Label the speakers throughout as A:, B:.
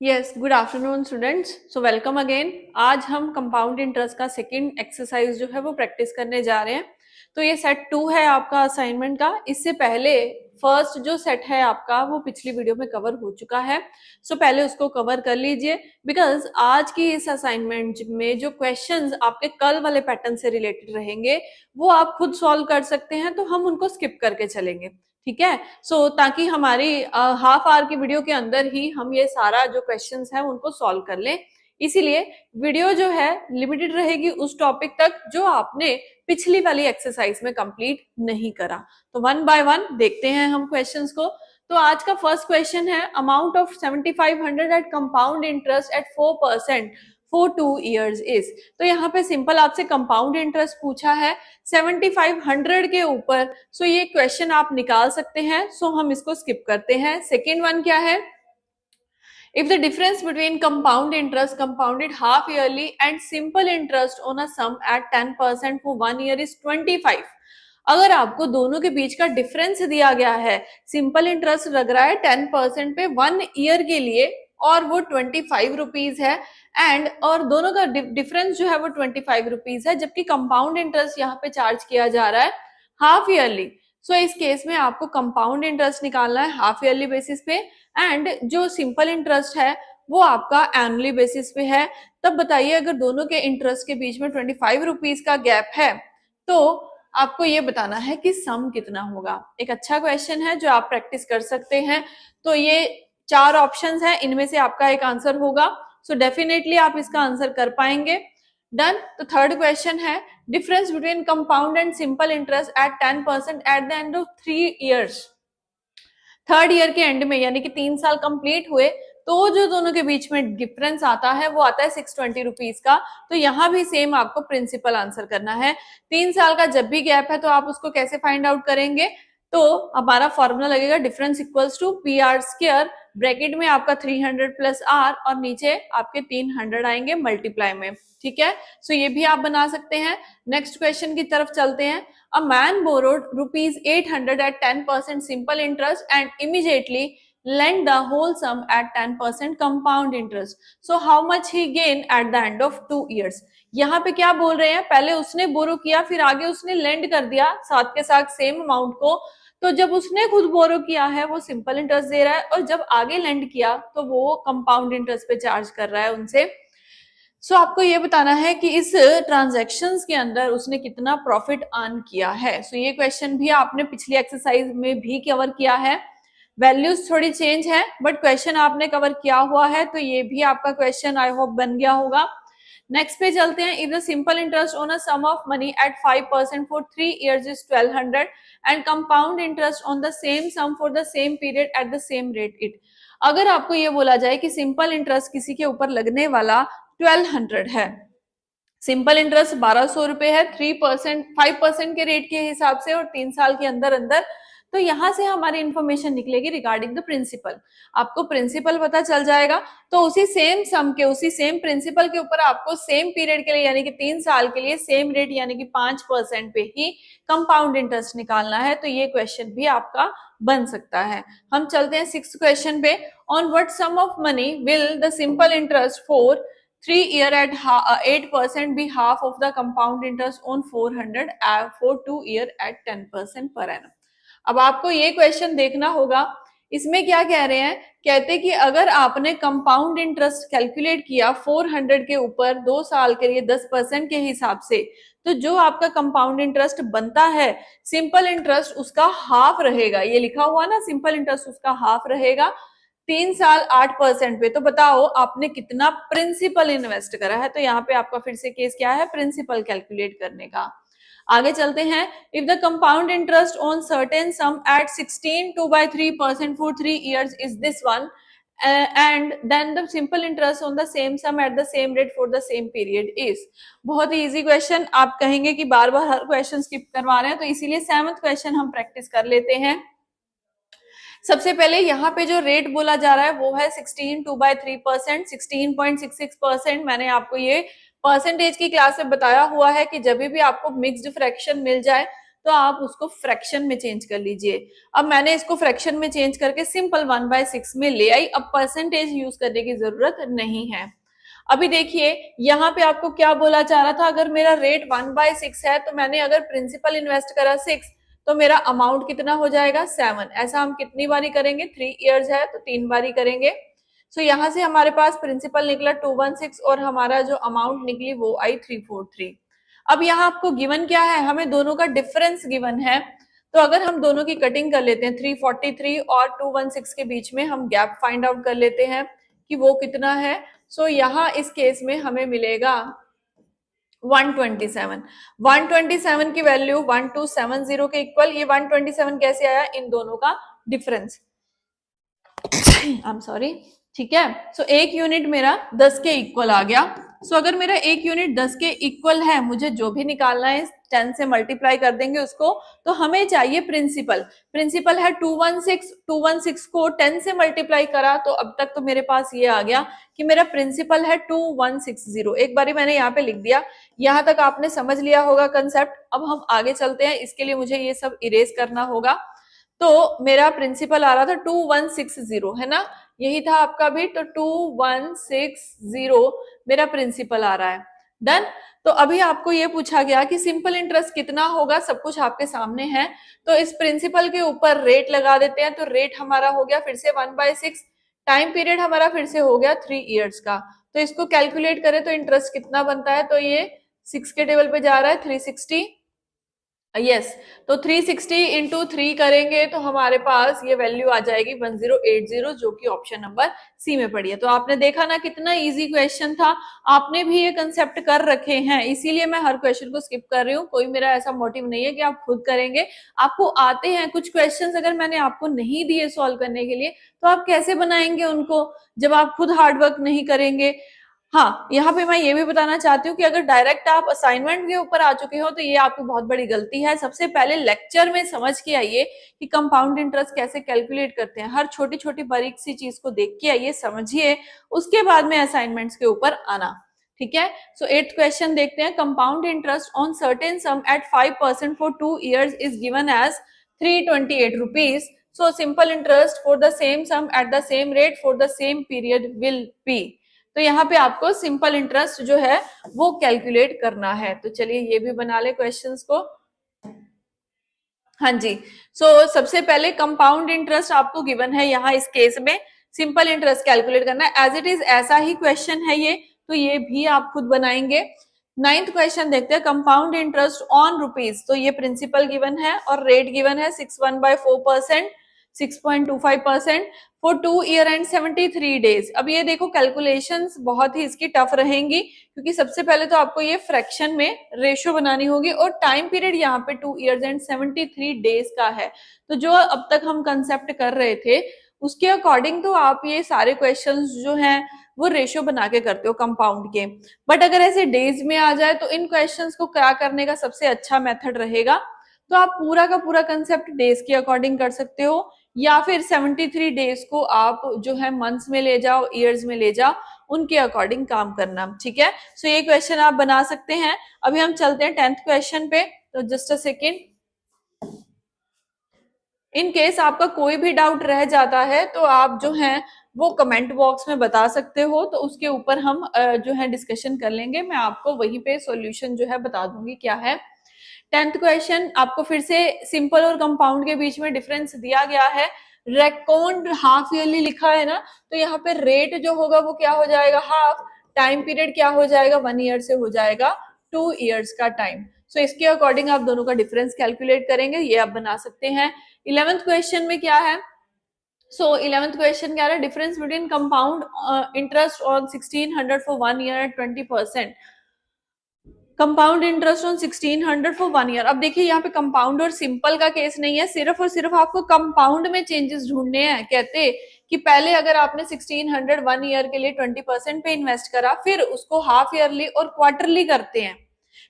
A: Yes, good afternoon students. So welcome again. आज हम compound interest का सेकंड एक्सरसाइज जो है वो प्रैक्टिस करने जा रहे हैं। तो ये सेट 2 है आपका असाइनमेंट का। इससे पहले फर्स्ट जो सेट है आपका वो पिछली वीडियो में कवर हो चुका है। सो पहले उसको कवर कर लीजिए, बिकॉज आज की इस असाइनमेंट में जो क्वेश्चंस आपके कल वाले पैटर्न से रिलेटेड रहेंगे वो आप खुद सॉल्व कर सकते हैं, तो हम उनको स्किप करके चलेंगे। ठीक है। ताकि हमारी हाफ आवर की वीडियो के अंदर ही हम ये सारा जो क्वेश्चंस है उनको सॉल्व कर लें। इसीलिए वीडियो जो है लिमिटेड रहेगी उस टॉपिक तक जो आपने पिछली वाली एक्सरसाइज में कंप्लीट नहीं करा। तो वन बाय वन देखते हैं हम क्वेश्चंस को। तो आज का फर्स्ट क्वेश्चन है, amount of 7500 at compound interest at 4% for 2 years is. तो यहाँ पे सिंपल आपसे कंपाउंड इंटरेस्ट पूछा है 7500 के ऊपर। सो ये क्वेश्चन आप निकाल सकते हैं, सो हम इसको स्किप करते हैं। सेकेंड वन क्या है, if the difference between compound interest compounded half yearly and simple interest on a sum at 10% for 1 year is 25। अगर आपको दोनों के बीच का डिफरेंस दिया गया है, सिंपल इंटरेस्ट लग रहा है 10% पे 1 ईयर के लिए और वो 25 रुपीज है, एंड और दोनों का डिफरेंस जो है वो 25 रुपीज है, जबकि कंपाउंड इंटरेस्ट यहाँ पे चार्ज किया जा रहा है हाफ ईयरली। सो इस केस में आपको कंपाउंड इंटरेस्ट निकालना है हाफ ईयरली बेसिस पे, एंड जो सिंपल इंटरेस्ट है वो आपका एनुअली बेसिस पे है। तब बताइए, अगर दोनों के इंटरेस्ट के बीच में 25 रुपीज का गैप है तो आपको ये बताना है कि सम कितना होगा। एक अच्छा क्वेश्चन है जो आप प्रैक्टिस कर सकते हैं। तो ये 4 ऑप्शंस हैं, इनमें से आपका एक आंसर होगा। सो डेफिनेटली आप इसका आंसर कर पाएंगे। डन। तो थर्ड क्वेश्चन है, difference between compound and simple interest eight 10% at the end of 3 years। Third year के एंड में, यानी कि 3 साल कंप्लीट हुए तो जो दोनों के बीच में डिफरेंस आता है वो आता है 620 रुपीज का। तो यहाँ भी सेम आपको प्रिंसिपल आंसर करना है। 3 साल का जब भी गैप है तो आप उसको कैसे फाइंड आउट करेंगे, तो हमारा फॉर्मूला लगेगा difference equals to P R square, bracket में आपका 300 प्लस आर और नीचे आपके 300 आएंगे मल्टीप्लाई में। ठीक है। सो ये भी आप बना सकते हैं। नेक्स्ट क्वेश्चन की तरफ चलते हैं। A man borrowed rupees 800 at 10% simple interest and immediately lent the whole sum at 10% compound interest. So how much he gained at the end of 2 years? यहाँ पे क्या बोल रहे हैं, पहले उसने बोरो किया फिर आगे उसने लेंड कर दिया साथ के साथ सेम अमाउंट को। तो जब उसने खुद बोरो किया है वो सिंपल इंटरेस्ट दे रहा है, और जब आगे लेंड किया तो वो कंपाउंड इंटरेस्ट पे चार्ज कर रहा है उनसे। सो आपको ये बताना है कि इस ट्रांजैक्शंस के अंदर उसने कितना प्रॉफिट अर्न किया है। सो ये क्वेश्चन भी आपने पिछली एक्सरसाइज में भी कवर किया है। वैल्यूज थोड़ी चेंज है बट क्वेश्चन आपने कवर किया हुआ है, तो ये भी आपका क्वेश्चन आई होप बन गया होगा। नेक्स्ट पे चलते हैं। If the simple interest on a sum of money at 5% for 3 years is 1200 and compound interest on the same sum for the same period at the same rate it. अगर आपको ये बोला जाए कि सिंपल इंटरेस्ट किसी के ऊपर लगने वाला 1200 है, सिंपल इंटरेस्ट 1200 रुपए है 3% 5% के रेट के हिसाब से और 3 साल के अंदर अंदर, तो यहां से हमारी इंफॉर्मेशन निकलेगी रिगार्डिंग द प्रिंसिपल। आपको प्रिंसिपल पता चल जाएगा, तो उसी सेम सम के उसी सेम प्रिंसिपल के ऊपर आपको सेम पीरियड के लिए यानी कि 3 साल के लिए सेम रेट यानी कि 5% पे ही कंपाउंड इंटरेस्ट निकालना है। तो ये क्वेश्चन भी आपका बन सकता है। हम चलते हैं 6th क्वेश्चन पे। On what sum of money will the simple interest for 3 year at 8% be half of the compound interest on 400 for 2 year at 10% per annum। अब आपको ये क्वेश्चन देखना होगा, इसमें क्या कह रहे हैं, कहते कि अगर आपने कंपाउंड इंटरेस्ट कैलकुलेट किया 400 के ऊपर 2 साल के लिए 10% के हिसाब से, तो जो आपका कंपाउंड इंटरेस्ट बनता है सिंपल इंटरेस्ट उसका हाफ रहेगा। ये लिखा हुआ ना, सिंपल इंटरेस्ट उसका हाफ रहेगा 3 साल 8% पे। तो बताओ आपने कितना प्रिंसिपल इन्वेस्ट करा है। तो यहाँ पे आपका फिर से केस क्या है, प्रिंसिपल कैलकुलेट करने का। आगे चलते हैं। If the compound interest on certain sum at 16 2/3% for 3 years is this one, and then the simple interest on the same sum at the same rate for the same period is. बहुत ही easy question. आप कहेंगे कि बार बार हर question skip करवा रहे हैं, तो इसीलिए 7th क्वेश्चन हम प्रैक्टिस कर लेते हैं। सबसे पहले यहाँ पे जो रेट बोला जा रहा है वो है 16 2/3%, 16.66%। मैंने आपको ये परसेंटेज की क्लास में बताया हुआ है कि जब भी आपको मिक्स्ड फ्रैक्शन मिल जाए तो आप उसको फ्रैक्शन में चेंज कर लीजिए। अब मैंने इसको फ्रैक्शन में चेंज करके सिंपल 1/6 में ले आई। अब परसेंटेज यूज करने की जरूरत नहीं है। अभी देखिए यहाँ पे आपको क्या बोला जा रहा था, अगर मेरा रेट 1/6 है तो मैंने अगर प्रिंसिपल इन्वेस्ट करा 6 तो मेरा अमाउंट कितना हो जाएगा 7। ऐसा हम कितनी बारी करेंगे, 3 इयर्स है तो 3 बारी करेंगे। सो यहाँ से हमारे पास प्रिंसिपल निकला 216 और हमारा जो अमाउंट निकली वो आई 343। अब यहाँ आपको गिवन क्या है, हमें दोनों का डिफरेंस गिवन है। तो अगर हम दोनों की कटिंग कर लेते हैं 343 और 216 के बीच में हम गैप फाइंड आउट कर लेते हैं कि वो कितना है। सो यहाँ इस केस में हमें मिलेगा 127। 127 की वैल्यू 1270 के इक्वल। ये 127 कैसे आया, इन दोनों का डिफरेंस। आई एम सॉरी, ठीक है। सो एक यूनिट मेरा 10 के इक्वल आ गया। सो अगर मेरा एक यूनिट 10 के इक्वल है, मुझे जो भी निकालना है 10 से मल्टीप्लाई कर देंगे उसको, तो हमें चाहिए प्रिंसिपल। प्रिंसिपल है 216, 216 को 10 से मल्टीप्लाई करा तो अब तक तो मेरे पास ये आ गया कि मेरा प्रिंसिपल है 2160। एक बारी मैंने यहाँ पे लिख दिया। यहाँ तक आपने समझ लिया होगा कंसेप्ट। अब हम आगे चलते हैं, इसके लिए मुझे ये सब इरेज करना होगा। तो मेरा प्रिंसिपल आ रहा था 2160, है ना, यही था आपका भी। तो 2160 मेरा प्रिंसिपल आ रहा है। डन। तो अभी आपको ये पूछा गया कि सिंपल इंटरेस्ट कितना होगा, सब कुछ आपके सामने है। तो इस प्रिंसिपल के ऊपर रेट लगा देते हैं। तो रेट हमारा हो गया फिर से 1/6। टाइम पीरियड हमारा फिर से हो गया 3 इयर्स का। तो इसको कैलकुलेट करें तो इंटरेस्ट कितना बनता है, तो ये 6 के टेबल पे जा रहा है 360। यस, तो 360 इंटू 3 करेंगे तो हमारे पास ये वैल्यू आ जाएगी 1080, जो कि ऑप्शन नंबर सी में पड़ी है। तो आपने देखा ना कितना इजी क्वेश्चन था। आपने भी ये कंसेप्ट कर रखे हैं, इसीलिए मैं हर क्वेश्चन को स्किप कर रही हूँ। कोई मेरा ऐसा मोटिव नहीं है कि आप खुद करेंगे। आपको आते हैं कुछ क्वेश्चंस, अगर मैंने आपको नहीं दिए सॉल्व करने के लिए तो आप कैसे बनाएंगे उनको, जब आप खुद हार्डवर्क नहीं करेंगे। हाँ, यहाँ पे मैं ये भी बताना चाहती हूँ कि अगर डायरेक्ट आप असाइनमेंट के ऊपर आ चुके हो तो ये आपकी बहुत बड़ी गलती है। सबसे पहले लेक्चर में समझ के आइए कि कंपाउंड इंटरेस्ट कैसे कैलकुलेट करते हैं। हर छोटी छोटी बारीक सी चीज को देख के आइए, समझिए, उसके बाद में असाइनमेंट्स के ऊपर आना। ठीक है। सो 8th क्वेश्चन देखते हैं। Compound interest on certain sum at 5% for 2 years is given as 328 rupees. So simple interest for the same sum at the same rate for the same period will be. तो यहाँ पे आपको simple interest जो है वो calculate करना है। तो चलिए ये भी बना ले क्वेश्चंस को। हाँ जी। सो सबसे पहले कंपाउंड इंटरेस्ट आपको गिवन है, यहाँ इस केस में सिंपल इंटरेस्ट कैलकुलेट करना है। एज इट इज ऐसा ही क्वेश्चन है ये, तो ये भी आप खुद बनाएंगे। 9th क्वेश्चन देखते हैं। कंपाउंड इंटरेस्ट ऑन रुपीज, तो ये प्रिंसिपल गिवन है और रेट गिवन है 61/4%, 6.25% फॉर 2 ईयर एंड 73 डेज। अब ये देखो कैलकुलेशंस बहुत ही इसकी टफ रहेंगी, क्योंकि सबसे पहले तो आपको ये फ्रैक्शन में रेशियो बनानी होगी और टाइम पीरियड यहाँ पे 2 ईयर्स एंड 73 डेज का है। तो जो अब तक हम कंसेप्ट कर रहे थे उसके अकॉर्डिंग तो आप ये सारे क्वेश्चंस जो हैं वो रेशियो बना के करते हो कंपाउंड के। बट अगर ऐसे डेज में आ जाए तो इन क्वेश्चंस को क्या करने का सबसे अच्छा मेथड रहेगा, तो आप पूरा का पूरा कंसेप्ट डेज के अकॉर्डिंग कर सकते हो, या फिर 73 डेज को आप जो है मंथ्स में ले जाओ, ईयर्स में ले जाओ, उनके अकॉर्डिंग काम करना। ठीक है। सो ये क्वेश्चन आप बना सकते हैं। अभी हम चलते हैं 10th क्वेश्चन पे। तो just a second, in case आपका कोई भी डाउट रह जाता है तो आप जो है वो कमेंट बॉक्स में बता सकते हो, तो उसके ऊपर हम जो है डिस्कशन कर लेंगे। मैं आपको वहीं पे सॉल्यूशन जो है बता दूंगी क्या है। 10th क्वेश्चन आपको फिर से सिंपल और कंपाउंड के बीच में डिफरेंस दिया गया है। रेकॉर्ड हाफ ईयरली लिखा है ना, तो यहाँ पे रेट जो होगा वो क्या हो जाएगा, हाफ। टाइम पीरियड क्या हो जाएगा, 1 ईयर से हो जाएगा 2 इयर्स का टाइम। सो इसके अकॉर्डिंग आप दोनों का डिफरेंस कैलकुलेट करेंगे, ये आप बना सकते हैं। 11th क्वेश्चन में क्या है, सो 11th क्वेश्चन क्या है, difference between compound interest on 1600 for 1 year at 20%। Compound interest on 1600 for 1 year. अब देखिए यहाँ पे कंपाउंड और सिंपल का केस नहीं है, सिर्फ और सिर्फ आपको कंपाउंड में चेंजेस ढूंढने हैं। कहते कि पहले अगर आपने 1600 1 ईयर के लिए 20% पे इन्वेस्ट करा, फिर उसको हाफ ईयरली और क्वार्टरली करते हैं।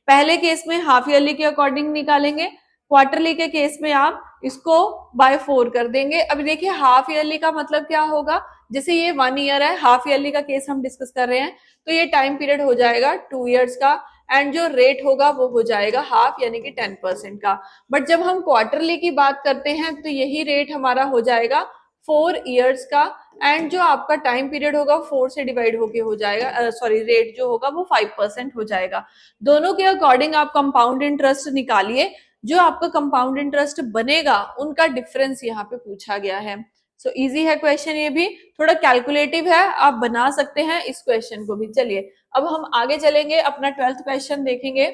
A: पहले केस में हाफ ईयरली के अकॉर्डिंग निकालेंगे, क्वार्टरली के केस में आप इसको बाय 4 कर देंगे। अभी देखिए हाफ ईयरली का मतलब क्या होगा, जैसे ये 1 ईयर है, हाफ ईयरली का केस हम डिस्कस कर रहे हैं, तो ये टाइम पीरियड हो जाएगा 2 इयर्स का। एंड जो रेट होगा वो हो जाएगा हाफ यानी कि 10% का। बट जब हम क्वार्टरली की बात करते हैं तो यही रेट हमारा हो जाएगा 4 इयर्स का, एंड जो आपका टाइम पीरियड होगा 4 से डिवाइड होके हो जाएगा, सॉरी रेट जो होगा वो 5% हो जाएगा। दोनों के अकॉर्डिंग आप कंपाउंड इंटरेस्ट निकालिए, जो आपका कंपाउंड इंटरेस्ट बनेगा उनका डिफरेंस यहाँ पे पूछा गया है। सो इजी है क्वेश्चन, ये भी थोड़ा कैलकुलेटिव है, आप बना सकते हैं इस क्वेश्चन को भी। चलिए अब हम आगे चलेंगे, अपना 12th क्वेश्चन देखेंगे।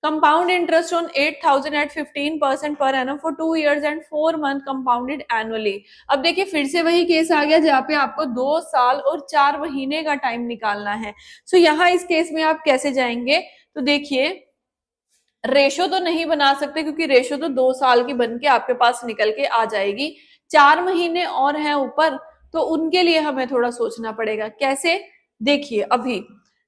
A: कंपाउंड इंटरेस्ट ऑन 8,000 एट 15% पर annum for 2 years and 4 month compounded annually. अब देखिए फिर से वही केस आ गया जहाँ पे आपको 2 साल और 4 महीने का टाइम निकालना है। सो यहाँ इस केस में आप कैसे जाएंगे, तो देखिए रेशो तो नहीं बना सकते क्योंकि रेशो तो 2 साल की बन के आपके पास निकल के आ जाएगी, 4 महीने और हैं ऊपर, तो उनके लिए हमें थोड़ा सोचना पड़ेगा। कैसे, देखिए अभी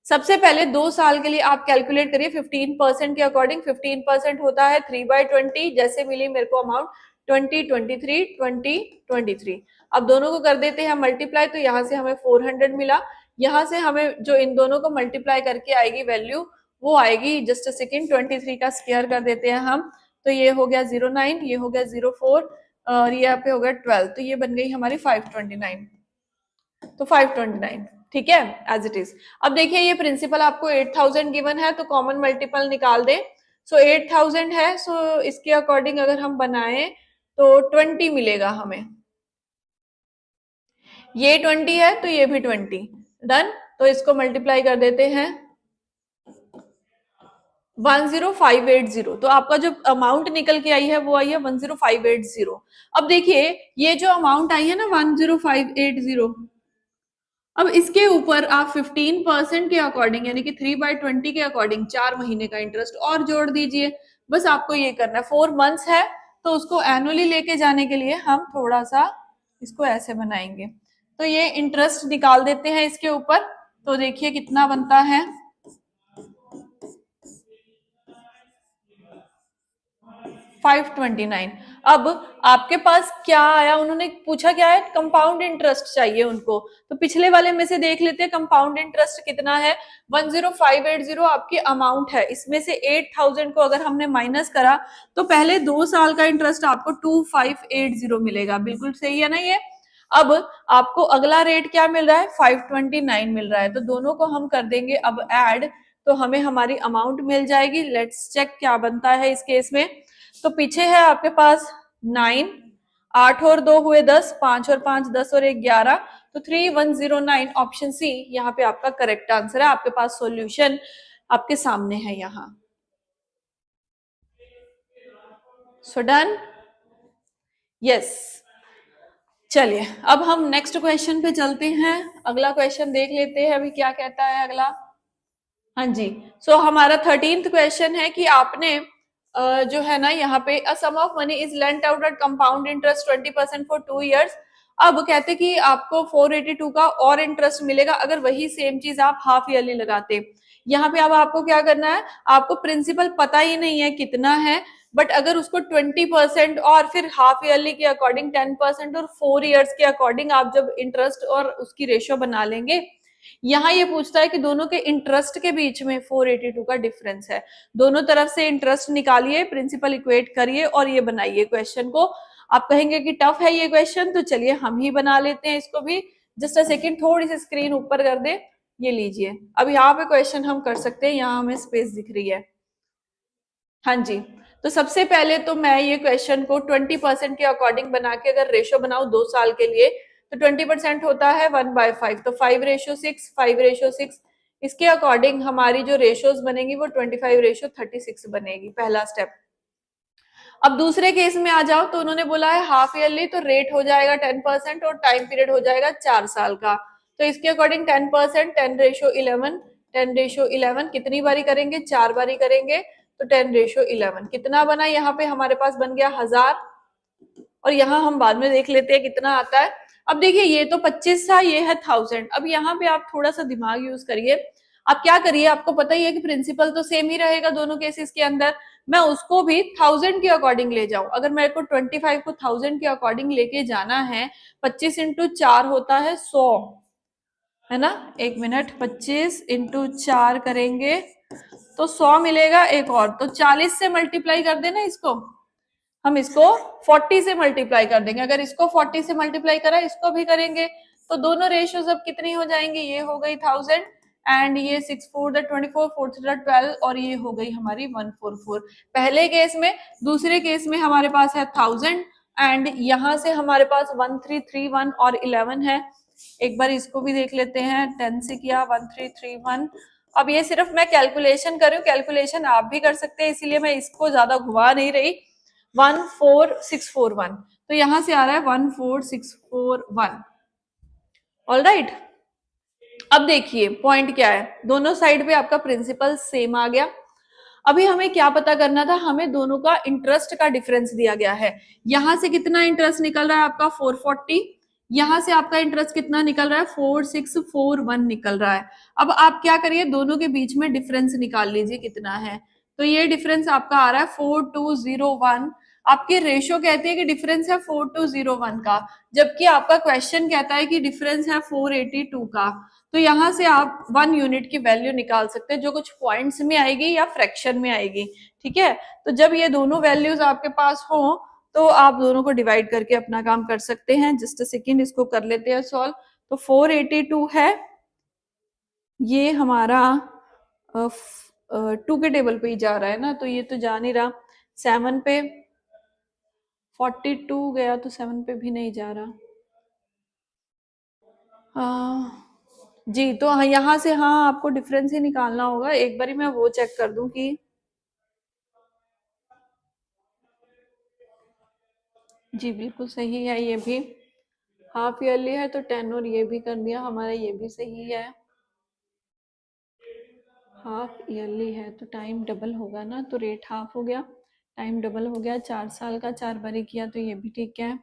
A: सबसे पहले 2 साल के लिए आप कैलकुलेट करिए 15% के अकॉर्डिंग। 15% होता है 3/20, जैसे मिली मेरे को अमाउंट 2023 2023। अब दोनों को कर देते हैं मल्टीप्लाई, तो यहाँ से हमें 400 मिला, यहाँ से हमें जो इन दोनों को मल्टीप्लाई करके आएगी वैल्यू वो आएगी, जस्ट अ सेकेंड, 23 का स्क्वायर कर देते हैं हम, तो ये हो गया 09, ये हो गया 04 और ये यहाँ पे हो गया 12, तो ये बन गई हमारी 529। तो 529 ठीक है एज इट इज। अब देखिए ये प्रिंसिपल आपको 8,000 गिवन है, तो कॉमन मल्टीपल निकाल दें। सो 8,000 है, सो इसके अकॉर्डिंग अगर हम बनाए तो 20 मिलेगा हमें, ये 20 है तो ये भी 20, डन। तो इसको मल्टीप्लाई कर देते हैं 10580, तो आपका जो अमाउंट निकल के आई है वो आई है 10580। अब देखिए ये जो अमाउंट आई है ना 10580, अब इसके ऊपर आप 15% के अकॉर्डिंग यानी कि 3/20 के अकॉर्डिंग 4 महीने का इंटरेस्ट और जोड़ दीजिए। बस आपको ये करना है, 4 मंथ्स है तो उसको एनुअली लेके जाने के लिए हम थोड़ा सा इसको ऐसे बनाएंगे, तो ये इंटरेस्ट निकाल देते हैं इसके ऊपर। तो देखिए कितना बनता है, 529। अब आपके पास क्या आया, उन्होंने पूछा क्या है, कंपाउंड इंटरेस्ट चाहिए उनको, तो पिछले वाले में से देख लेते हैं कंपाउंड इंटरेस्ट कितना है। 10580 आपकी अमाउंट है, इसमें से 8,000 को अगर हमने माइनस करा तो पहले 2 साल का इंटरेस्ट आपको 2580 मिलेगा, बिल्कुल सही है ना ये। अब आपको अगला रेट क्या मिल रहा है, 529 मिल रहा है, तो दोनों को हम कर देंगे अब ऐड, तो हमें हमारी अमाउंट मिल जाएगी। लेट्स चेक क्या बनता है इस केस में। तो पीछे है आपके पास 9, 8 और 2 हुए 10, 5 और 5 10 और 1 11, तो 3109 ऑप्शन सी यहाँ पे आपका करेक्ट आंसर है। आपके पास सॉल्यूशन आपके सामने है यहाँ। So done, yes. चलिए अब हम नेक्स्ट क्वेश्चन पे चलते हैं, अगला क्वेश्चन देख लेते हैं अभी क्या कहता है अगला। हाँ जी, सो हमारा 13th क्वेश्चन है कि आपने जो है ना यहाँ पे a sum of money is lent out at compound interest 20% for 2 years। अब कहते कि आपको 482 का और इंटरेस्ट मिलेगा अगर वही सेम चीज आप हाफ ईयरली लगाते। यहाँ पे अब आपको क्या करना है, आपको प्रिंसिपल पता ही नहीं है कितना है, बट अगर उसको 20% और फिर हाफ ईयरली के अकॉर्डिंग 10% और 4 years के अकॉर्डिंग आप जब इंटरेस्ट और उसकी रेशियो बना लेंगे, यहाँ ये पूछता है कि दोनों के इंटरेस्ट के बीच में 482 का डिफरेंस है, दोनों तरफ से इंटरेस्ट निकालिए, प्रिंसिपल इक्वेट करिए और ये बनाइए क्वेश्चन को। आप कहेंगे कि टफ है ये क्वेश्चन, तो चलिए हम ही बना लेते हैं इसको भी। जस्ट अ सेकेंड, थोड़ी सी स्क्रीन ऊपर कर दे, ये लीजिए। अब यहाँ पे क्वेश्चन हम कर सकते हैं, यहाँ हमें स्पेस दिख रही है। हाँ जी, तो सबसे पहले तो मैं ये क्वेश्चन को 20% के अकॉर्डिंग बना के अगर रेशो बनाऊ 2 साल के लिए, तो 20% होता है 1/5, तो 5:6, 5:6। इसके अकॉर्डिंग हमारी जो रेशियोज बनेगी वो 25:36 बनेगी, पहला स्टेप। अब दूसरे केस में आ जाओ, तो उन्होंने बोला है हाफ ईयरली, तो रेट हो जाएगा 10% और टाइम पीरियड हो जाएगा 4 साल का। तो इसके अकॉर्डिंग 10%, 10:11, 10:11 कितनी बारी करेंगे, 4 बारी करेंगे, तो 10:11 कितना बना, यहाँ पे हमारे पास बन गया 1000, और यहाँ हम बाद में देख लेते हैं कितना आता है। अब देखिए ये तो 25 था, ये है 1000। अब यहाँ पे आप थोड़ा सा दिमाग यूज करिए, आप क्या करिए, आपको पता ही है कि प्रिंसिपल तो सेम ही रहेगा दोनों केसेस के अंदर। मैं उसको भी 1000 के अकॉर्डिंग ले जाऊं, अगर मेरे को 25 को 1000 के अकॉर्डिंग लेके जाना है, 25 इंटू 4 होता है 100, है ना। 1 मिनट, 25 इंटू 4 करेंगे तो 100 मिलेगा एक और, तो 40 से मल्टीप्लाई कर देना इसको, हम इसको 40 से मल्टीप्लाई कर देंगे। अगर इसको 40 से मल्टीप्लाई करा इसको भी करेंगे तो दोनों रेशियोज अब कितनी हो जाएंगी, ये हो गई 1000 एंड ये 6 4 24 4 3 12 और ये हो गई हमारी 144 पहले केस में। दूसरे केस में हमारे पास है 1000 एंड यहां से हमारे पास 1331 और 11 है। एक बार इसको भी देख लेते हैं, 10 से किया 1331। अब ये सिर्फ मैं कैलकुलेशन कर रही हूँ, कैलकुलेशन आप भी कर सकते हैं, इसीलिए मैं इसको ज्यादा घुमा नहीं रही। 14641 तो यहां से आ रहा है 14641। ऑल राइट, अब देखिए पॉइंट क्या है, दोनों साइड पे आपका प्रिंसिपल सेम आ गया। अभी हमें क्या पता करना था, हमें दोनों का इंटरेस्ट का डिफरेंस दिया गया है। यहां से कितना इंटरेस्ट निकल रहा है आपका 440, यहां से आपका इंटरेस्ट कितना निकल रहा है 4641 निकल रहा है। अब आप क्या करिए, दोनों के बीच में डिफरेंस निकाल लीजिए कितना है। तो ये डिफरेंस आपका आ रहा है 4201। आपके रेशो कहते हैं कि डिफरेंस है 4201 का, जबकि आपका क्वेश्चन कहता है कि डिफरेंस है 482 का। तो यहां से आप 1 यूनिट की वैल्यू निकाल सकते हैं, जो कुछ पॉइंट्स में आएगी या फ्रैक्शन में आएगी। ठीक है, तो जब ये दोनों वैल्यूज आपके पास हो तो आप दोनों को डिवाइड करके अपना काम कर सकते हैं। जस्ट अ सेकेंड, इसको कर लेते हैं सॉल्व। तो 482 है, ये हमारा 2 के टेबल पे ही जा रहा है ना, तो ये तो जा नहीं रहा। 7 पे 42 गया तो 7 पे भी नहीं जा रहा। जी, तो हाँ, यहाँ से हाँ आपको डिफरेंस ही निकालना होगा। एक बारी मैं वो चेक कर दूं कि जी बिल्कुल सही है, ये भी हाफ ईयरली है तो 10 और ये भी कर दिया हमारा, ये भी सही है। हाफ ईयरली है तो टाइम डबल होगा ना, तो रेट हाफ हो गया, टाइम डबल हो गया। 4 साल का 4 बारी किया तो ये भी ठीक है।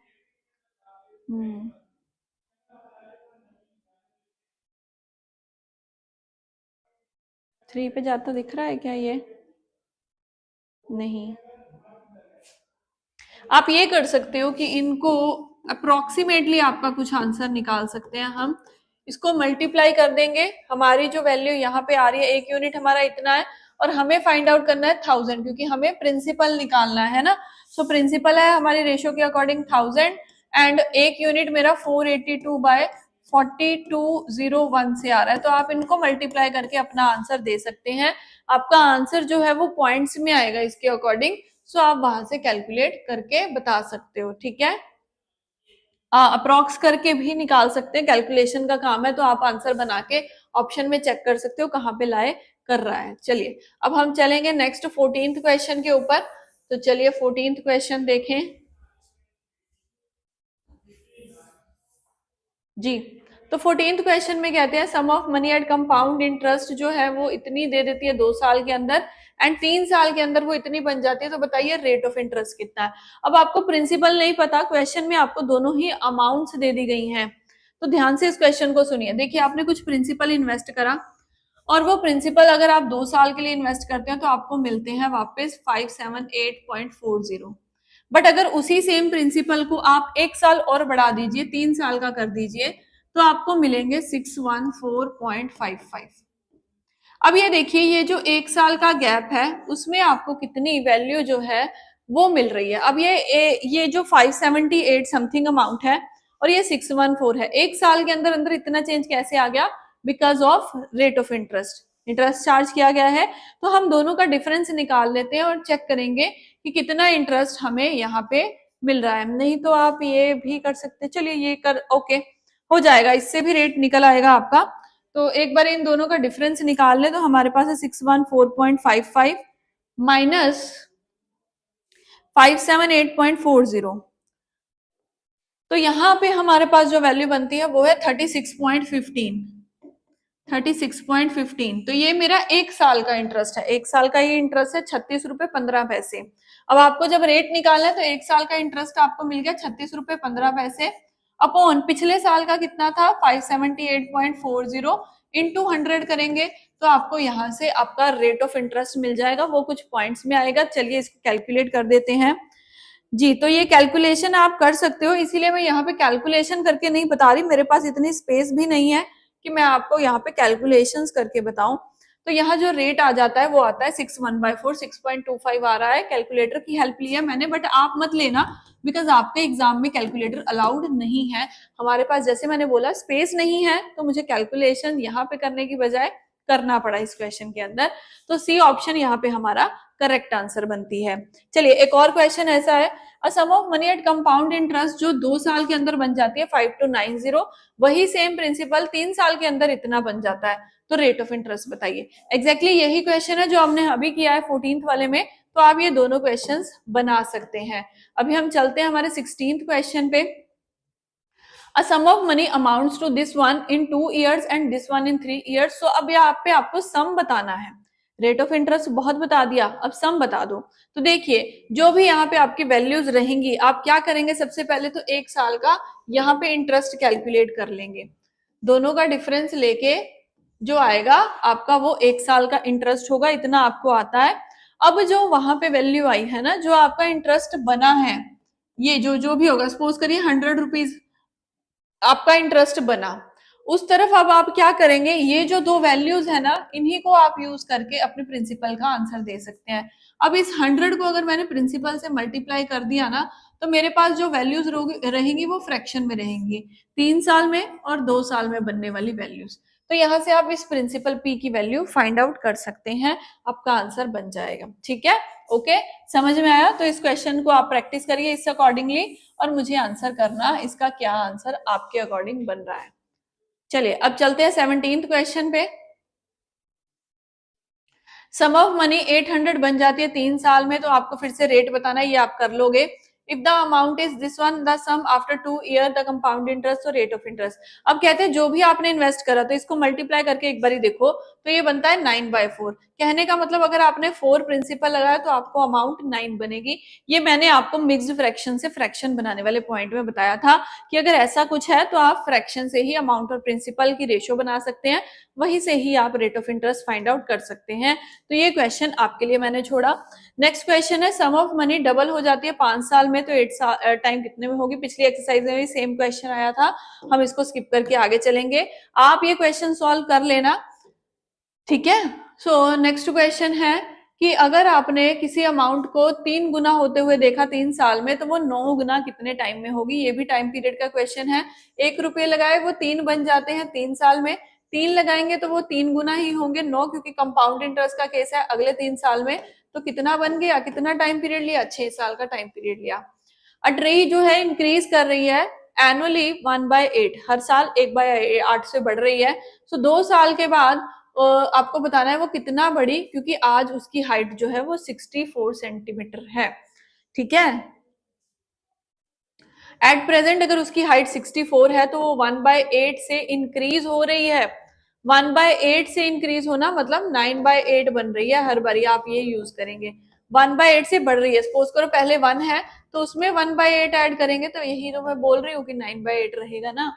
A: 3 पे जाता दिख रहा है क्या ये? नहीं। आप ये कर सकते हो कि इनको अप्रोक्सीमेटली आपका कुछ आंसर निकाल सकते हैं हम। इसको मल्टीप्लाई कर देंगे, हमारी जो वैल्यू यहाँ पे आ रही है 1 यूनिट हमारा इतना है, और हमें फाइंड आउट करना है 1000 क्योंकि हमें प्रिंसिपल निकालना है ना। सो प्रिंसिपल है हमारी रेशियो के अकॉर्डिंग 1000 एंड 1 यूनिट मेरा 482 बाय 4201 से आ रहा है। तो आप इनको मल्टीप्लाई करके अपना आंसर दे सकते हैं। आपका आंसर जो है वो पॉइंट्स में आएगा इसके अकॉर्डिंग, सो आप वहां से कैलकुलेट करके बता सकते हो। ठीक है, अप्रोक्स करके भी निकाल सकते हैं, कैलकुलेशन का काम है, तो आप आंसर बना के ऑप्शन में चेक कर सकते हो कहाँ पे लाए कर रहा है। चलिए अब हम चलेंगे नेक्स्ट 14th क्वेश्चन के ऊपर। तो चलिए 14th क्वेश्चन देखें जी। तो 14th क्वेश्चन में कहते हैं sum of money at compound interest जो है वो इतनी दे देती है 2 साल के अंदर एंड 3 साल के अंदर वो इतनी बन जाती है, तो बताइए रेट ऑफ इंटरेस्ट कितना है। अब आपको प्रिंसिपल नहीं पता, क्वेश्चन में आपको दोनों ही अमाउंट्स दे दी गई हैं, तो ध्यान से इस क्वेश्चन को सुनिए। देखिए आपने कुछ प्रिंसिपल इन्वेस्ट करा और वो प्रिंसिपल अगर आप 2 साल के लिए इन्वेस्ट करते हैं तो आपको मिलते हैं वापस 578.40। बट अगर उसी सेम प्रिंसिपल को आप 1 साल और बढ़ा दीजिए, 3 साल का कर दीजिए, तो आपको मिलेंगे 614.55। अब ये देखिए, ये जो 1 साल का गैप है उसमें आपको कितनी वैल्यू जो है वो मिल रही है। अब ये जो 578 समथिंग अमाउंट है और ये 614 है, 1 साल के अंदर अंदर इतना चेंज कैसे आ गया? Because of rate of interest, interest charge किया गया है। तो हम दोनों का डिफरेंस निकाल लेते हैं और चेक करेंगे कि कितना इंटरेस्ट हमें यहाँ पे मिल रहा है। नहीं तो आप ये भी कर सकते हैं, चलिए ये कर ओके हो जाएगा, इससे भी रेट निकल आएगा आपका। तो एक बार इन दोनों का डिफरेंस निकाल ले तो हमारे पास है 614.55 माइनस 578.40। तो यहाँ पे हमारे पास जो वैल्यू बनती है वो है 36.15। 36.15, तो ये मेरा 1 साल का इंटरेस्ट है। 1 साल का ये इंटरेस्ट है 36 रुपए 15 पैसे। अब आपको जब रेट निकालना है तो 1 साल का इंटरेस्ट आपको मिल गया 36 रुपए 15 पैसे अपॉन पिछले साल का कितना था 578.40 इंटू 100 करेंगे तो आपको यहाँ से आपका रेट ऑफ इंटरेस्ट मिल जाएगा, वो कुछ पॉइंट्स में आएगा। चलिए इसको कैलकुलेट कर देते हैं जी। तो ये कैलकुलेशन आप कर सकते हो, इसीलिए मैं यहाँ पे कैलकुलेशन करके नहीं बता रही, मेरे पास इतनी स्पेस भी नहीं है कि मैं आपको यहाँ पे कैलकुलेशंस करके बताऊं। तो यहाँ जो रेट आ जाता है वो आता है 6/1/4, 6.25 आ रहा है। कैलकुलेटर की हेल्प लिया मैंने, बट आप मत लेना बिकॉज आपके एग्जाम में कैलकुलेटर अलाउड नहीं है। हमारे पास जैसे मैंने बोला स्पेस नहीं है, तो मुझे कैलकुलेशन यहाँ पे करने की बजाय करना पड़ा इस क्वेश्चन के अंदर। तो सी ऑप्शन यहाँ पे हमारा करेक्ट आंसर बनती है। चलिए एक और क्वेश्चन ऐसा है, a sum of money at compound interest जो 2 साल के अंदर बन जाती है 5290, वही सेम प्रिंसिपल 3 साल के अंदर इतना बन जाता है, तो रेट ऑफ इंटरेस्ट बताइए। एग्जैक्टली यही क्वेश्चन है जो हमने अभी किया है 14th वाले में, तो आप ये दोनों क्वेश्चंस बना सकते हैं। अभी हम चलते हैं हमारे 16th क्वेश्चन पे। A sum of money amounts to this one in 2 years and this one in 3 years. So अब यहाँ पे आपको सम बताना है। रेट ऑफ इंटरेस्ट बहुत बता दिया, अब सम बता दो। तो देखिए जो भी यहाँ पे आपकी वैल्यूज रहेंगी, आप क्या करेंगे, सबसे पहले तो 1 साल का यहाँ पे इंटरेस्ट कैलकुलेट कर लेंगे। दोनों का डिफरेंस लेके जो आएगा आपका वो 1 साल का इंटरेस्ट होगा, इतना आपको आता है। अब जो वहां पे वैल्यू आई है ना, जो आपका इंटरेस्ट बना है, ये जो भी होगा, सपोज करिए 100 रुपीज आपका इंटरेस्ट बना, उस तरफ अब आप क्या करेंगे, ये जो दो वैल्यूज है ना, इन्हीं को आप यूज करके अपने प्रिंसिपल का आंसर दे सकते हैं। अब इस 100 को अगर मैंने प्रिंसिपल से मल्टीप्लाई कर दिया ना, तो मेरे पास जो वैल्यूज रहेंगी वो फ्रैक्शन में रहेंगी, 3 साल में और 2 साल में बनने वाली वैल्यूज। तो यहाँ से आप इस प्रिंसिपल पी की वैल्यू फाइंड आउट कर सकते हैं, आपका आंसर बन जाएगा। ठीक है, ओके, समझ में आया? तो इस क्वेश्चन को आप प्रैक्टिस करिए इस अकॉर्डिंगली और मुझे आंसर करना इसका क्या आंसर आपके अकॉर्डिंग बन रहा है। चलिए अब चलते हैं 17th क्वेश्चन पे। सम ऑफ मनी 800 बन जाती है 3 साल में, तो आपको फिर से रेट बताना है, ये आप कर लोगे। If the amount is this one, the sum after 2 year the compound interest और रेट ऑफ इंटरेस्ट। अब कहते हैं जो भी आपने इन्वेस्ट करा, तो इसको मल्टीप्लाई करके एक बार देखो, तो ये बनता है 9/4। कहने का मतलब अगर आपने 4 प्रिंसिपल लगाया तो आपको अमाउंट 9 बनेगी। ये मैंने आपको मिक्स्ड फ्रैक्शन से फ्रैक्शन बनाने वाले पॉइंट में बताया था कि अगर ऐसा कुछ है तो आप फ्रैक्शन से ही अमाउंट और प्रिंसिपल की रेशियो बना सकते हैं, वहीं से ही आप rate of interest find out कर सकते हैं। तो ये क्वेश्चन आपके लिए मैंने छोड़ा। नेक्स्ट क्वेश्चन है, सम ऑफ मनी डबल हो जाती है 5 साल में, तो 8 टाइम कितने में होगी? पिछली एक्सरसाइज में भी सेम क्वेश्चन आया था, हम इसको स्किप करके आगे चलेंगे। आप ये क्वेश्चन सॉल्व कर लेना, ठीक है। सो नेक्स्ट क्वेश्चन है कि अगर आपने किसी अमाउंट को 3 गुना होते हुए देखा 3 साल में, तो वो 9 गुना कितने टाइम में होगी? ये भी टाइम पीरियड का क्वेश्चन है। 1 रुपये लगाए वो 3 बन जाते हैं 3 साल में, 3 लगाएंगे तो वो 3 गुना ही होंगे 9, क्योंकि कंपाउंड इंटरेस्ट का केस है अगले 3 साल में। तो कितना बन गया, कितना टाइम पीरियड लिया? 6 साल का टाइम पीरियड लिया। ट्री जो है इंक्रीज कर रही है एनुअली 1/8, हर साल 1/8 से बढ़ रही है। सो 2 साल के बाद आपको बताना है वो कितना बढ़ी, क्योंकि आज उसकी हाइट जो है वो 64 सेंटीमीटर है। ठीक है, एट प्रेजेंट अगर उसकी हाइट 64 है तो वो 1/8 से इंक्रीज हो रही है। 1/8 से इंक्रीज होना मतलब 9/8 बन रही है हर बारी, आप ये यूज करेंगे। 1/8 से बढ़ रही है, सपोज करो पहले 1 है तो उसमें 1/8 ऐड करेंगे, तो यही तो मैं बोल रही हूँ कि 9/8 रहेगा ना।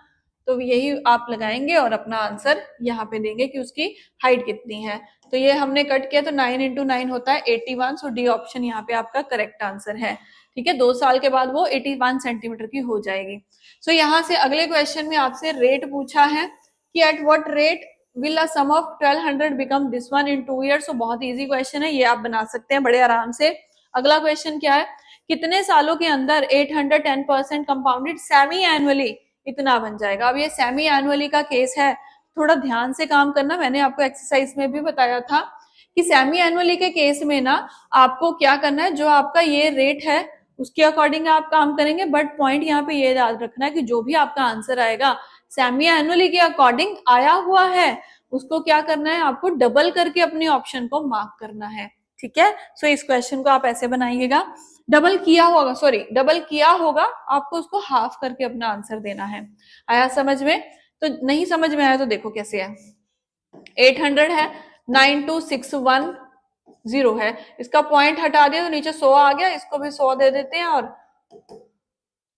A: तो यही आप लगाएंगे और अपना आंसर यहाँ पे देंगे कि उसकी हाइट कितनी है। तो ये हमने कट किया तो 9 × 9 होता है 81। सो डी ऑप्शन यहाँ पे आपका करेक्ट आंसर है। ठीक है, 2 साल के बाद वो 81 सेंटीमीटर की हो जाएगी। सो यहाँ से अगले क्वेश्चन में आपसे रेट पूछा है कि at what rate will a sum of 1200 become this one in 2 years. So बहुत इजी क्वेश्चन है, ये आप बना सकते हैं बड़े आराम से। अगला क्वेश्चन क्या है, कितने सालों के अंदर 810% कंपाउंडेड सेमी एनुअली इतना बन जाएगा? अब ये सेमी एनुअली का केस है, थोड़ा ध्यान से काम करना। मैंने आपको एक्सरसाइज में भी बताया था कि सेमी एनुअली के केस में ना आपको क्या करना है, जो आपका ये रेट है उसके अकॉर्डिंग आप काम करेंगे, बट पॉइंट यहाँ पे ये याद रखना है कि जो भी आपका आंसर आएगा सेमी एनुअली के अकॉर्डिंग आया हुआ है, उसको क्या करना है, आपको डबल करके अपने ऑप्शन को मार्क करना है। ठीक है, सो इस क्वेश्चन को आप ऐसे बनाइएगा, डबल किया होगा, सॉरी डबल किया होगा, आपको उसको हाफ करके अपना आंसर देना है। आया समझ में? तो नहीं समझ में आया तो देखो कैसे है। 800 है, 92610 है, इसका पॉइंट हटा दिया तो नीचे 100 आ गया, इसको भी 100 दे देते हैं। और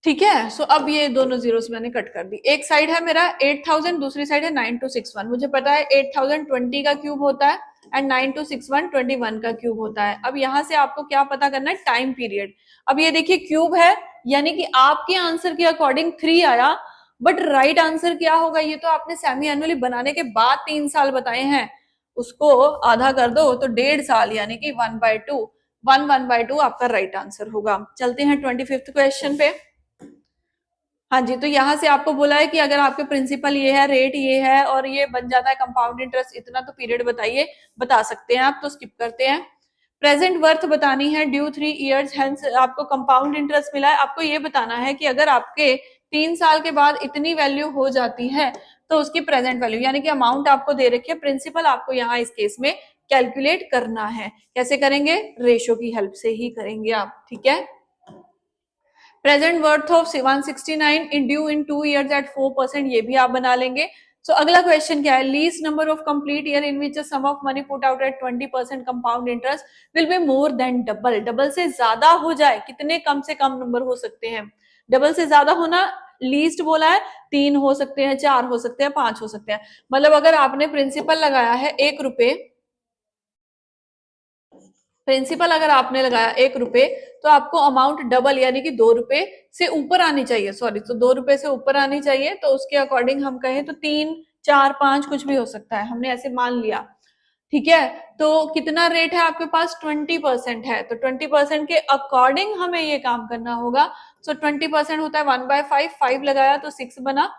A: ठीक है, सो अब ये दोनों जीरोस मैंने कट कर दी। एक साइड है मेरा 8000, दूसरी साइड है 9261। मुझे पता है 8000 20 का क्यूब होता है एंड 9261 21 का क्यूब होता है। अब यहाँ से आपको क्या पता करना है, टाइम पीरियड। अब ये देखिए क्यूब है, यानी कि आपके आंसर के अकॉर्डिंग 3 आया, बट राइट आंसर क्या होगा, ये तो आपने सेमी एनुअली बनाने के बाद 3 साल बताए हैं। उसको आधा कर दो तो 1.5 साल, यानी कि 1/2, 1/2 आपका राइट आंसर होगा। चलते हैं 25th क्वेश्चन पे। हाँ जी, तो यहाँ से आपको बोला है कि अगर आपके प्रिंसिपल ये है, रेट ये है और ये बन जाता है कंपाउंड इंटरेस्ट इतना, तो पीरियड बताइए। बता सकते हैं आप, तो स्किप करते हैं। प्रेजेंट वर्थ बतानी है, ड्यू 3 इयर्स, हेंस आपको कंपाउंड इंटरेस्ट मिला है। आपको ये बताना है कि अगर आपके 3 साल के बाद इतनी वैल्यू हो जाती है तो उसकी प्रेजेंट वैल्यू, यानी कि अमाउंट आपको दे रखी है, प्रिंसिपल आपको यहाँ इस केस में कैलकुलेट करना है। कैसे करेंगे? रेशो की हेल्प से ही करेंगे आप, ठीक है। Present worth of 169 in due in 2 years at 4%, ये भी आप बना लेंगे। सो अगला क्वेश्चन क्या है? Least number of complete year in which sum of money put out at 20% compound interest will be more than double. Double से ज्यादा हो जाए, कितने कम से कम नंबर हो सकते हैं? डबल से ज्यादा होना, लीस्ट बोला है 3 हो सकते हैं, 4 हो सकते हैं, 5 हो सकते हैं। मतलब अगर आपने प्रिंसिपल लगाया है 1 रुपए, प्रिंसिपल अगर आपने लगाया 1 रुपए, तो आपको अमाउंट डबल यानी कि 2 रुपए से ऊपर आनी चाहिए, सॉरी, तो 2 रुपए से ऊपर आनी चाहिए। तो उसके अकॉर्डिंग हम कहें तो 3, 4, 5 कुछ भी हो सकता है, हमने ऐसे मान लिया, ठीक है। तो कितना रेट है आपके पास? 20% है, तो 20% के अकॉर्डिंग हमें ये काम करना होगा। सो 20% होता है 1/5, 5 लगाया तो 6 बना।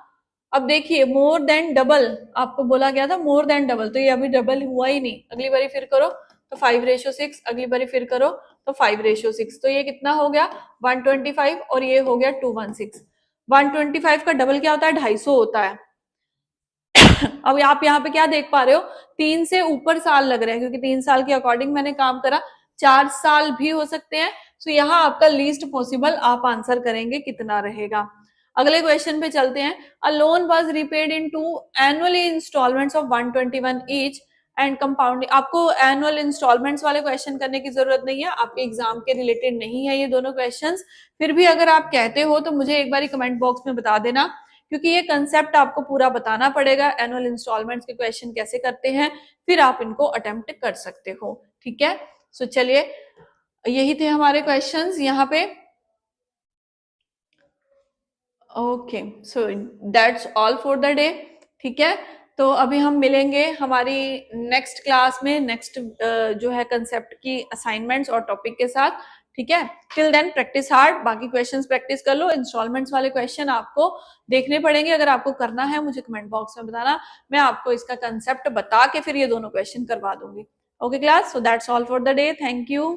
A: अब देखिए, मोर देन डबल आपको बोला गया था, मोर देन डबल, तो ये अभी डबल हुआ ही नहीं। अगली बारी फिर करो तो 5/6, अगली बारी फिर करो तो 5/6, तो ये कितना हो गया? 125, और ये हो गया 216। 125 का डबल क्या होता है? 250 होता है। अब आप यहाँ पे क्या देख पा रहे हो? 3 से ऊपर साल लग रहे हैं, क्योंकि 3 साल के अकॉर्डिंग मैंने काम करा। 4 साल भी हो सकते हैं। तो यहाँ आपका लीस्ट पॉसिबल आप आंसर करेंगे कितना रहेगा। अगले क्वेश्चन पे चलते हैं। A loan was repaid in 2 annually installments of 121 each and compounding. आपको एनुअल इंस्टॉलमेंट्स वाले क्वेश्चन करने की जरूरत नहीं है, आपके एग्जाम के रिलेटेड नहीं है ये दोनों क्वेश्चंस। फिर भी अगर आप कहते हो तो मुझे एक बार कमेंट बॉक्स में बता देना, क्योंकि ये कंसेप्ट आपको पूरा बताना पड़ेगा, एनुअल इंस्टॉलमेंट्स के क्वेश्चन कैसे करते हैं, फिर आप इनको अटेम्प्ट कर सकते हो, ठीक है। सो चलिए, यही थे हमारे क्वेश्चंस यहाँ पे। Okay, so that's all for the day, ठीक है। तो अभी हम मिलेंगे हमारी नेक्स्ट क्लास में, नेक्स्ट जो है कंसेप्ट की असाइनमेंट्स और टॉपिक के साथ, ठीक है। टिल देन प्रैक्टिस हार्ड, बाकी क्वेश्चंस प्रैक्टिस कर लो। इंस्टॉलमेंट्स वाले क्वेश्चन आपको देखने पड़ेंगे, अगर आपको करना है मुझे कमेंट बॉक्स में बताना, मैं आपको इसका कंसेप्ट बता के फिर ये दोनों क्वेश्चन करवा दूंगी। Okay class, so that's all for the day, thank you.